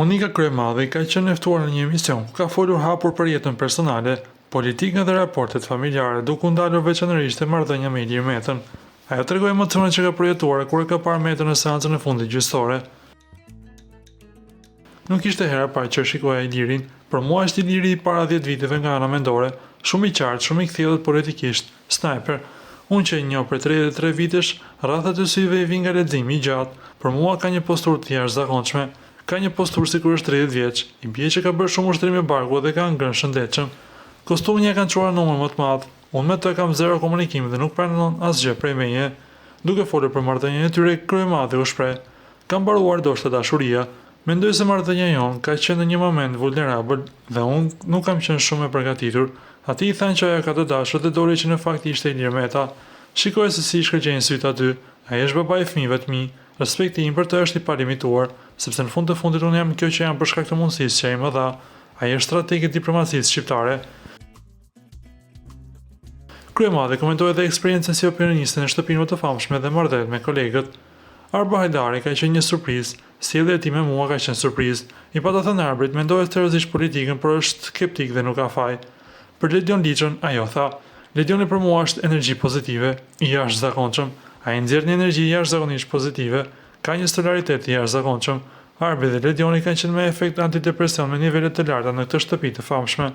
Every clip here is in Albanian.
Monika Kryemadhi ka qenë e ftuar në një emision, ka folur hapur për jetën personale, politikën dhe raportet familjare, duke u ndalur veçanërisht te marrëdhënia me Ilir Metën. Ajo tregoi emocionet që ka përjetuar kur e ka parë Metën në seancën e fundit gjyqësore. Nuk ishte hera parë që shikoja Ilirin, për mua është Iliri i para 10 viteve nga ana mendore, shumë i qartë, shumë i kthjellët politikisht, sniper. Unë që e njoh për 33 vitesh, rradhat e syve i vin nga leximi i gjatë, për mua ka një posturë të jashtëzakonshme. Ka një posturë sikur është 30 vjeç, i bie që ka bërë shumë ushtrim me barku dhe ka ngrënë shëndetshëm. Kostumin e kanë çuar numër më të madh. Unë me të kam zero komunikim dhe nuk pranon asgjë prej meje. Duke folur për marrëdhënien e tyre, Kryemadhi u shpreh: "Kam mbaruar ndoshta dashuria. Mendoj se marrëdhënia jon ka qenë në një moment vulnerabël dhe unë nuk kam qenë shumë e përgatitur." Ati i thanë që ajo ka të dashur dhe doli që në fakt ishte Ilir Meta. Shikoj se si shkëlqejnë sytë aty. Ai është baba i fëmijëve të mi. Respekti im për të është i palimituar, sepse në fund të fundit unë jam kjo që jam për shkak të mundësisë që ai më dha. Ai është strateg i diplomacisë shqiptare. Kryemadhi komentoi edhe eksperiencën si opinioniste në shtëpinë më të famshme dhe marrëdhëniet me kolegët. Arba Hajdari ka qenë një surprizë, sjellja e tij me mua ka qenë surprizë. I pata thënë Arbrit, mendoj seriozisht politikën, por është skeptik dhe nuk ka faj. Për Ledion Liçën, ajo tha: "Ledioni për mua është energji pozitive, i jashtëzakonshëm. Ai nxjerr një energji jashtëzakonisht pozitive, ka një solidaritet të jashtëzakonshëm. Arbi dhe Ledioni kanë qenë me efekt antidepresion me nivele të larta në këtë shtëpi të famshme."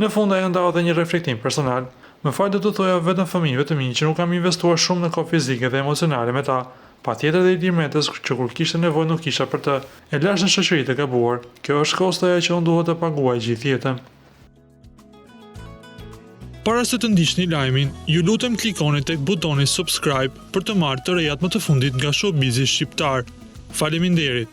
Në fund ajo ndau edhe një reflektim personal. "Më fal do të thoja vetëm fëmijëve të mi që nuk kam investuar shumë në kohë fizike dhe emocionale me ta. Patjetër dhe Ilir Metës që kur kishte nevojë nuk kisha për të. E lash në shoqëri të gabuar. Kjo është kostoja që unë duhet të paguaj gjithë jetën." Para se të ndiqni lajmin, ju lutem klikoni tek butoni subscribe për të marrë të rejat më të fundit nga showbizi shqiptar. Faleminderit.